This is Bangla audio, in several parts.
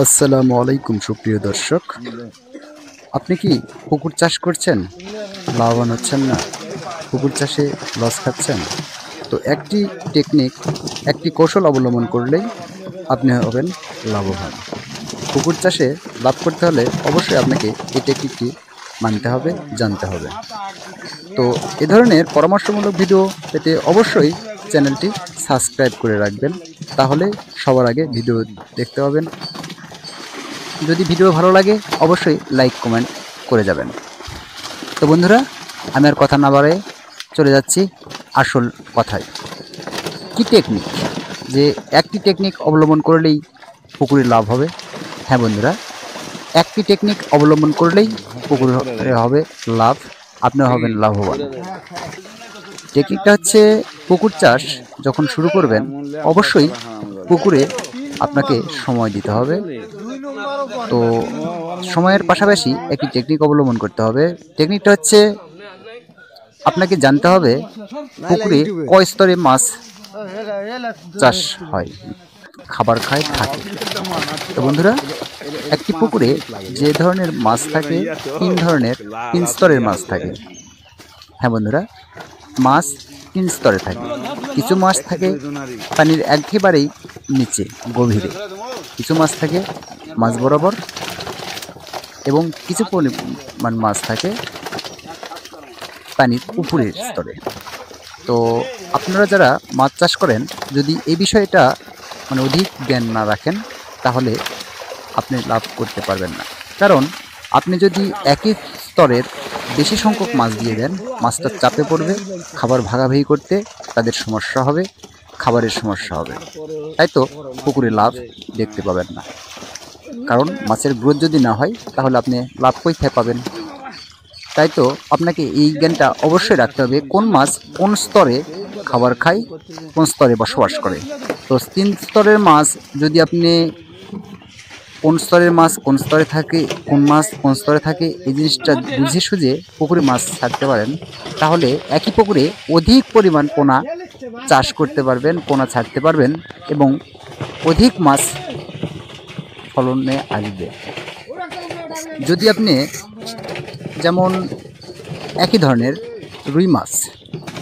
আসসালামু আলাইকুম সুপ্রিয় দর্শক, আপনি কি পুকুর চাষ করছেন, লাভবান হচ্ছেন না, পুকুর চাষে লস খাচ্ছেন? তো একটি টেকনিক, একটি কৌশল অবলম্বন করলেই আপনি হবেন লাভবান। পুকুর চাষে লাভ করতে হলে অবশ্যই আপনাকে এই টেকনিকটি মানতে হবে, জানতে হবে। তো এ ধরনের পরামর্শমূলক ভিডিও পেতে অবশ্যই চ্যানেলটি সাবস্ক্রাইব করে রাখবেন, তাহলে সবার আগে ভিডিও দেখতে পাবেন। যদি ভিডিও ভালো লাগে অবশ্যই লাইক কমেন্ট করে যাবেন। তো বন্ধুরা, আমি আর কথা না বাড়াই চলে যাচ্ছি আসল কথায়। কি টেকনিক, যে একটি টেকনিক অবলম্বন করলেই পুকুরে লাভ হবে? হ্যাঁ বন্ধুরা, একটি টেকনিক অবলম্বন করলেই পুকুরে হবে লাভ, আপনিও হবেন লাভবান। টেকনিকটা হচ্ছে, পুকুর চাষ যখন শুরু করবেন অবশ্যই পুকুরে আপনাকে সময় দিতে হবে। তো সময়ের পাশাপাশি একটি টেকনিক অবলম্বন করতে হবে। টেকনিকটা হচ্ছে, আপনাকে জানতে হবে পুকুরে কয় স্তরে মাছ চাষ হয়, খাবার খায়, থাকে। তো বন্ধুরা, একটি পুকুরে যে ধরনের মাছ থাকে, তিন স্তরের মাছ থাকে। হ্যাঁ বন্ধুরা, মাছ তিন স্তরে থাকে। কিছু মাছ থাকে পানির একেবারেই নিচে গভীরে, কিছু মাছ থাকে মাছ বরাবর, এবং কিছু পরিমাণ মাছ থাকে পানির উপরের স্তরে। তো আপনারা যারা মাছ চাষ করেন, যদি এই বিষয়টা অধিক জ্ঞান না রাখেন, তাহলে আপনি লাভ করতে পারবেন না। কারণ আপনি যদি একই স্তরের বেশি সংখ্যক মাছ দিয়ে দেন, মাছটা চাপে পড়বে, খাবার ভাগাভাগি করতে তাদের সমস্যা হবে, খাবারের সমস্যা হবে। তাই তো পুকুরে লাভ দেখতে পাবেন না। কারণ মাছের গ্রোথ যদি না হয়, তাহলে আপনি লাভ কোথায় পাবেন? তাই তো আপনাকে এই জ্ঞানটা অবশ্যই রাখতে হবে, কোন মাছ কোন স্তরে খাবার খায়, কোন স্তরে বসবাস করে। তো তিন স্তরের মাছ যদি আপনি কোন স্তরের মাছ কোন স্তরে থাকে, কোন মাছ কোন স্তরে থাকে, এই জিনিসটা বুঝে সুঝে পুকুরে মাছ ছাড়তে পারেন, তাহলে একই পুকুরে অধিক পরিমাণ পোনা চাষ করতে পারবেন, পোনা ছাড়তে পারবেন, এবং অধিক মাছ ফলনে আসবে। যদি আপনি যেমন একই ধরনের রুই মাছ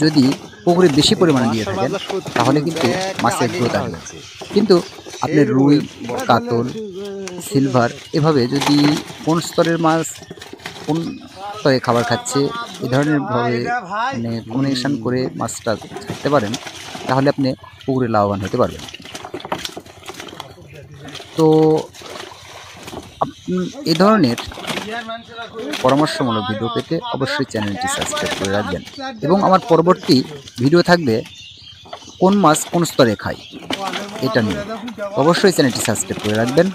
যদি পুকুরে বেশি পরিমাণে দিয়ে থাকেন, তাহলে কিন্তু মাছের গ্রোথ আসবে। কিন্তু আপনি রুই, কাতল, সিলভার এভাবে যদি কোন স্তরের মাছ কোন স্তরে খাবার খাচ্ছে, এ ধরনের ভাবে কম্বিনেশন করে মাছটা ছাড়তে পারেন, তাহলে আপনি পুকুরে লাভবান হতে পারবেন। তো এ ধরনের পরামর্শমূলক ভিডিও পেতে অবশ্যই চ্যানেলটি সাবস্ক্রাইব করে রাখবেন, এবং আমার পরবর্তী ভিডিও থাকবে কোন মাছ কোন স্তরে খায় এটা নিয়ে। অবশ্যই চ্যানেলটি সাবস্ক্রাইব করে রাখবেন।